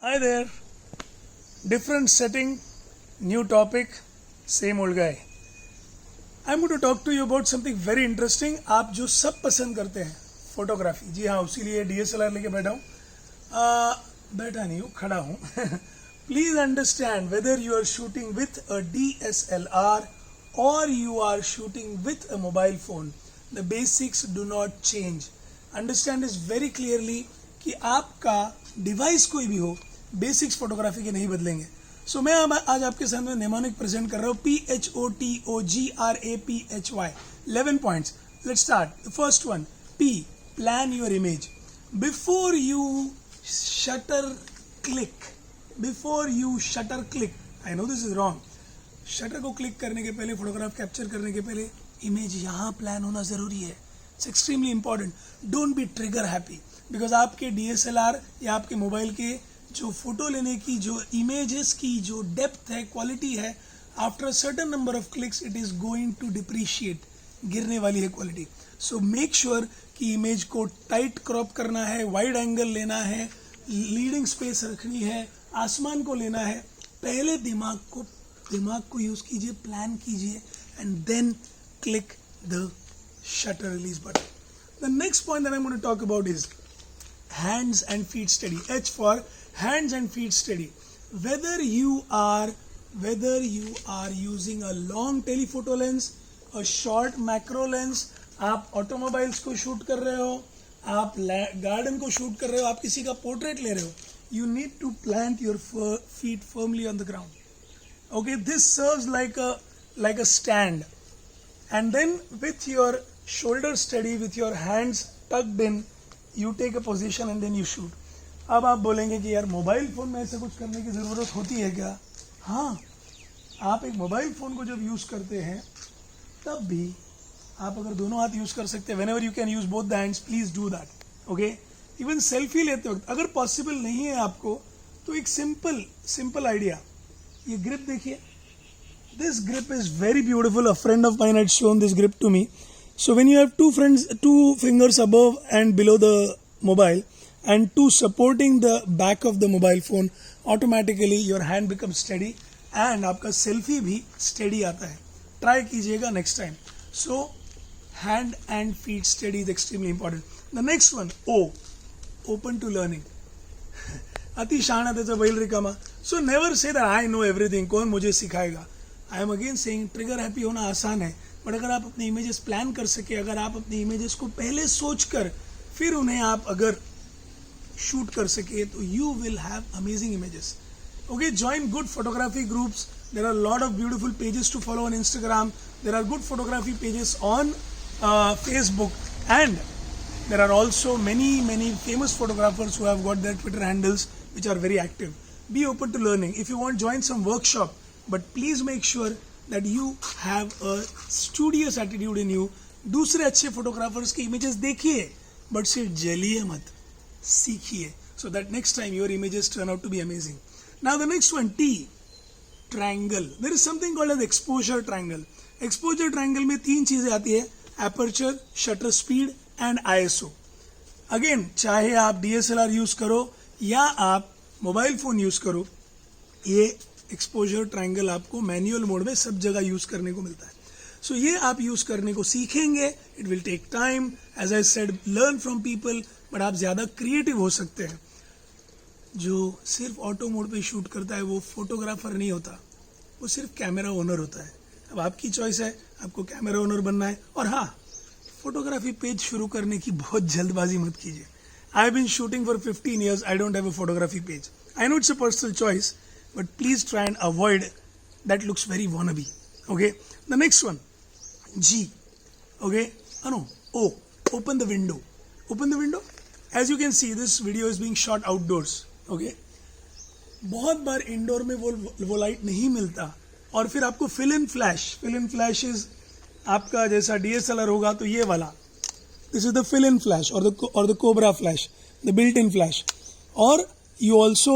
Hi there. Different setting, new topic, same old guy. I'm going to talk to you about something very interesting. आप जो सब पसंद करते हैं photography, जी हाँ, उसी लिए DSLR लेके बैठा हूँ. बैठा नहीं हूँ, खड़ा हूँ. Please understand whether you are shooting with a DSLR or you are shooting with a mobile phone, the basics do not change. Understand this very clearly कि आपका डिवाइस कोई भी हो, बेसिक्स फोटोग्राफी के नहीं बदलेंगे. सो मैं आज आपके सामने नेमोनिक प्रेजेंट कर रहा हूँ PHOTOGRAPHY 11 points. Let's start. The first one, P, plan your image. Before you shutter click, I know this is wrong. Shutter को क्लिक करने के पहले, फोटोग्राफ कैप्चर करने के पहले इमेज यहाँ प्लान होना जरूरी है. It's extremely important. Don't be trigger happy, because आपके DSLR या आपके मोबाइल के जो फोटो लेने की जो इमेजेस की जो डेप्थ है, क्वालिटी है, after a certain number of clicks it is going to depreciate, गिरने वाली है क्वालिटी. सो मेक श्योर कि इमेज को टाइट क्रॉप करना है, वाइड एंगल लेना है, लीडिंग स्पेस रखनी है, आसमान को लेना है. पहले दिमाग को यूज कीजिए, प्लान कीजिए, and then click the shutter release button. The next point that I'm going to talk about is hands and feet steady. H for hands and feet steady. Whether you are using a long telephoto lens, a short macro lens, आप automobiles को shoot कर रहे हो, आप garden को shoot कर रहे हो, आप किसी का पोर्ट्रेट ले रहे हो, you need to plant your feet firmly on the ground. Okay, this serves like a stand. And then with your shoulder steady, with your hands tucked in, you take a position and then you shoot. अब आप बोलेंगे कि यार mobile phone में ऐसा कुछ करने की ज़रूरत होती है क्या? हाँ, आप एक मोबाइल फ़ोन को जब यूज़ करते हैं तब भी आप अगर दोनों हाथ यूज़ कर सकते हैं, whenever you can use both the hands, please do that. Okay? Even selfie लेते वक्त अगर पॉसिबल नहीं है आपको तो एक सिंपल आइडिया, ये ग्रिप देखिए. This grip is very beautiful. A friend of mine had shown this grip to me. So when you have two fingers above and below the mobile and two supporting the back of the mobile phone, automatically your hand becomes steady and आपका selfie भी steady आता है. Try कीजिएगा next time. So hand and feet steady is extremely important. The next one, O, open to learning. अति शहाणा त्याचा बैल रिकामा. So never say that I know everything. कौन मुझे सिखाएगा. I am again saying trigger happy होना आसान है, बट अगर आप अपने इमेजेस प्लान कर सके, अगर आप अपने इमेजेस को पहले सोच कर फिर उन्हें आप अगर शूट कर सके, तो you will have amazing images. Okay, join good photography groups. There are lot of beautiful pages to follow on Instagram. There are good photography pages on Facebook, and there are also many famous photographers who have got their Twitter handles which are very active. Be open to learning. If you want, join some workshop. But please make sure that you have a studious attitude in you. दूसरे अच्छे photographers के images देखिए, but सिर्फ जलिए मत, सीखिए, so that next time your images turn out to be amazing. Now the next one, T, triangle. There is something called as exposure triangle. Exposure triangle में तीन चीजें आती है: aperture, shutter speed and ISO. Again, चाहे आप DSLR use करो या आप मोबाइल फोन यूज करो, ये एक्सपोजर ट्रायंगल आपको मैनुअल मोड में सब जगह यूज करने को मिलता है. सो ये आप यूज करने को सीखेंगे. It will take time, as I said, learn from people, but आप ज्यादा क्रिएटिव हो सकते हैं. जो सिर्फ ऑटो मोड पे शूट करता है वो फोटोग्राफर नहीं होता, वो सिर्फ कैमरा ओनर होता है. अब आपकी चॉइस है, आपको कैमरा ओनर बनना है. और हाँ, फोटोग्राफी पेज शुरू करने की बहुत जल्दबाजी मत कीजिए. I have been shooting for 15 years. I don't have a photography page. I know it's a personal choice, but please try and avoid that. Looks very wannabe. Okay, the next one, G. Okay, no, O, open the window. As you can see, this video is being shot outdoors. Okay, बहुत बार indoor में वो light नहीं मिलता, और फिर आपको fill in flash is आपका जैसा DSLR होगा तो ये वाला, this is the fill in flash or the Cobra flash, the built in flash. Or you also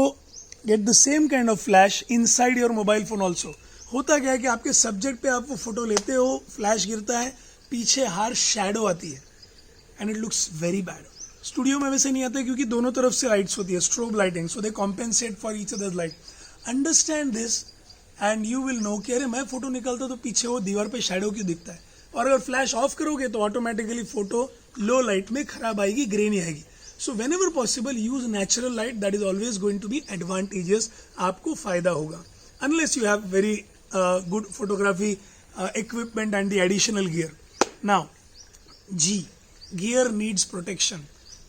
get the same kind of flash inside your mobile phone also. होता क्या है कि आपके सब्जेक्ट पे आप वो फोटो लेते हो, फ्लैश गिरता है, पीछे हार्श शैडो आती है, and it looks very bad. Studio में वैसे नहीं आता क्योंकि दोनों तरफ से लाइट्स होती है, strobe lighting, so they compensate for each others light. Understand this and you will know कि अरे मैं फोटो निकालता तो पीछे वो दीवार पे शैडो क्यों दिखता है. और अगर फ्लैश ऑफ करोगे तो ऑटोमेटिकली फोटो लो लाइट में खराब आएगी, ग्रे नहीं आएगी. So when ever possible use natural light, that is always going to be advantages, आपको फायदा होगा. Unless you have very good photography equipment and the additional gear. Now, G, gear needs protection.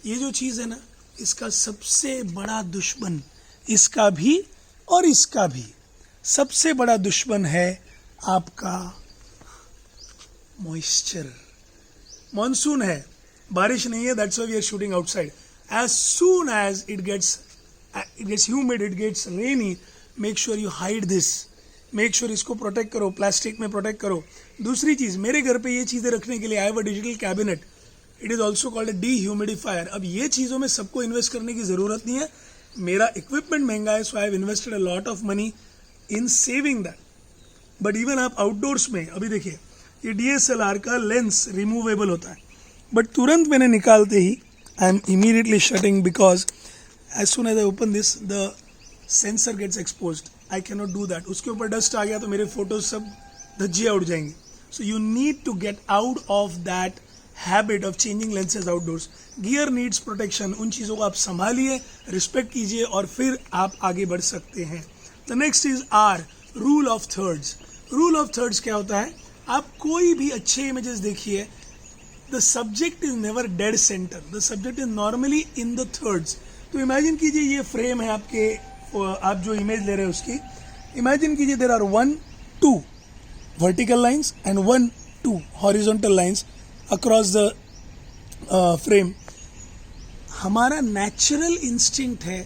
ये जो चीज है ना, इसका सबसे बड़ा दुश्मन, इसका भी और इसका भी सबसे बड़ा दुश्मन है आपका मॉइस्चर. मॉनसून है, बारिश नहीं है, that's why we are shooting outside. As soon as it gets humid, it gets rainy, make sure you hide this. Make sure इसको प्रोटेक्ट करो, प्लास्टिक में प्रोटेक्ट करो. दूसरी चीज, मेरे घर पे ये चीजें रखने के लिए I have a digital cabinet. It is also called a dehumidifier. अब ये चीजों में सबको इन्वेस्ट करने की जरूरत नहीं है. मेरा इक्विपमेंट महंगा है, so I have invested a lot of money in saving that. But even आप आउटडोर्स में, अभी देखिए ये DSLR का लेंस रिमूवेबल होता है, बट तुरंत मैंने निकालते ही I am immediately shutting because as soon as I open this the sensor gets exposed. I can not do that. उसके ऊपर डस्ट आ गया तो मेरे फोटोज सब धज्जियाँ उड़ जाएंगे. So you need to get out of that habit of changing lenses outdoors. Gear needs protection. उन चीज़ों को आप संभालिए, रिस्पेक्ट कीजिए और फिर आप आगे बढ़ सकते हैं. The next is R, rule of thirds. Rule of thirds क्या होता है? आप कोई भी अच्छे इमेजेस देखिए, the subject is never dead centre, the subject is normally in the thirds. तो इमेजिन कीजिए ये फ्रेम है आपके, आप जो इमेज ले रहे हैं उसकी. इमेजिन कीजिए there are 1, 2 vertical lines and 1, 2 horizontal lines across the frame. हमारा नेचुरल इंस्टिंक्ट है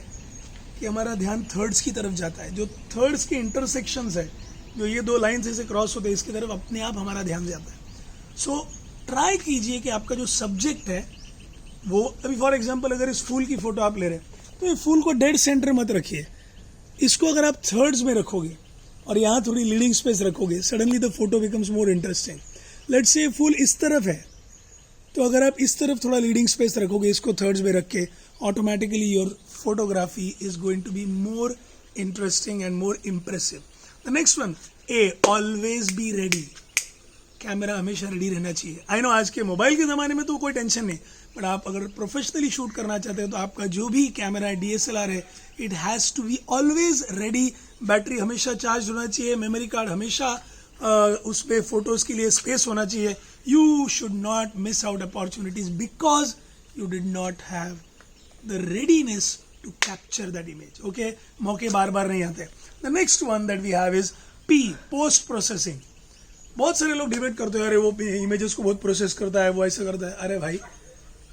कि हमारा ध्यान थर्ड्स की तरफ जाता है. जो थर्ड्स के इंटरसेक्शंस है, जो ये दो लाइंस ऐसे क्रॉस होते हैं, इसकी तरफ अपने आप हमारा ध्यान जाता है. सो ट्राई कीजिए कि आपका जो सब्जेक्ट है वो, अभी फॉर एग्जांपल अगर इस फूल की फोटो आप ले रहे हैं तो ये फूल को डेड सेंटर मत रखिए. इसको अगर आप थर्ड्स में रखोगे और यहाँ थोड़ी लीडिंग स्पेस रखोगे, suddenly the photo becomes more interesting. Let's say फूल इस तरफ है, तो अगर आप इस तरफ थोड़ा लीडिंग स्पेस रखोगे, इसको थर्ड्स में रख के, automatically your photography is going to be more interesting and more impressive. The next one, A, always be ready. Camera हमेशा रेडी रहना चाहिए. आई नो आज के मोबाइल के ज़माने में तो कोई टेंशन नहीं, बट आप अगर प्रोफेशनली शूट करना चाहते हैं तो आपका जो भी कैमरा है, DSLR है, it has to be always ready. Battery हमेशा चार्ज होना चाहिए, मेमोरी कार्ड हमेशा उस पर फोटोज़ के लिए स्पेस होना चाहिए. You should not miss out opportunities because you did not have the readiness to capture that image. Okay, मौके बार बार नहीं आते. The next one that we have is P, post processing. बहुत सारे लोग डिबेट करते हैं, अरे वो इमेजेस को बहुत प्रोसेस करता है, वो ऐसा करता है. अरे भाई,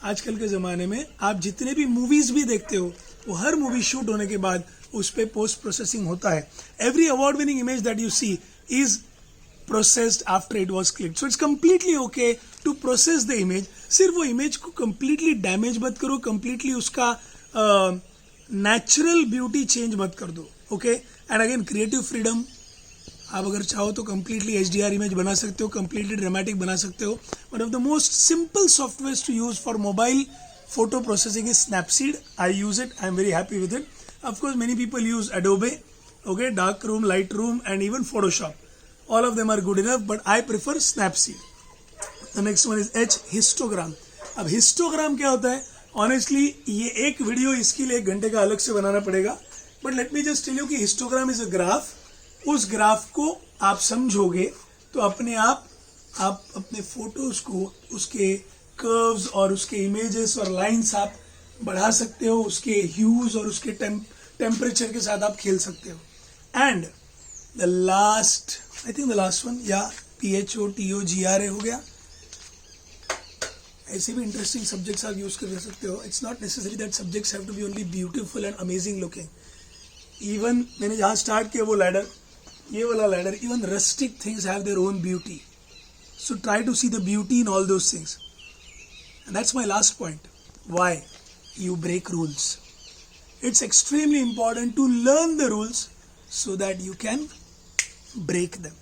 आजकल के ज़माने में आप जितने भी मूवीज़ भी देखते हो, वो हर मूवी शूट होने के बाद उस पर पोस्ट प्रोसेसिंग होता है. Every award winning image that you see is processed after it was clicked. So it's completely okay to process the image. सिर्फ वो इमेज को कम्प्लीटली डैमेज मत करो, कम्प्लीटली उसका नेचुरल ब्यूटी चेंज मत कर दो. Okay, and again creative freedom. आप अगर चाहो तो कम्प्लीटली HDR इमेज बना सकते हो, कम्प्लीटली ड्रामेटिक बना सकते हो. One of the most simple software to use for mobile photo processing is Snapseed. I use it. I'm very happy with it. Of course, many people use Adobe, okay, Darkroom, Lightroom, and even Photoshop. All of them are good enough, but I prefer Snapseed. The next one is H, histogram. अब histogram क्या होता है? Honestly, ये एक video इसके लिए 1 घंटे का अलग से बनाना पड़ेगा. But let me just tell you कि histogram is a graph. उस ग्राफ को आप समझोगे तो अपने आप अपने फोटोज को, उसके कर्व्स और उसके इमेजेस और लाइंस आप बढ़ा सकते हो, उसके ह्यूज और उसके टेम्परेचर के साथ आप खेल सकते हो. And the last, I think the last one, या PHOTOGRA हो गया. ऐसे भी इंटरेस्टिंग सब्जेक्ट्स आप यूज कर सकते हो. It's not necessary that subjects have to be only beautiful and amazing looking. Even मैंने जहाँ स्टार्ट किया वो लैडर, ये वाला ladder, even rustic things have their own beauty. So try to see the beauty in all those things. And that's my last point. Why? You break rules. It's extremely important to learn the rules so that you can break them.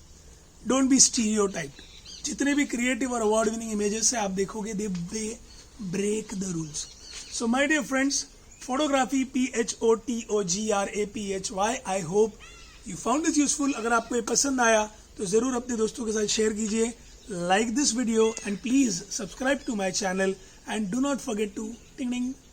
Don't be stereotyped. जितने भी creative और award winning images से आप देखोगे, they break the rules. So my dear friends, photography, PHOTOGRAPHY, I hope you found this useful. अगर आपको ये पसंद आया तो ज़रूर अपने दोस्तों के साथ शेयर कीजिए. Like this video and please subscribe to my channel and do not forget to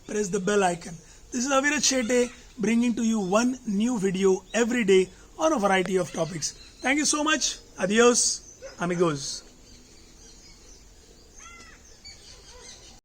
press the bell icon. This is Avirat Shetty bringing to you one new video every day on a variety of topics. Thank you so much. Adios, amigos.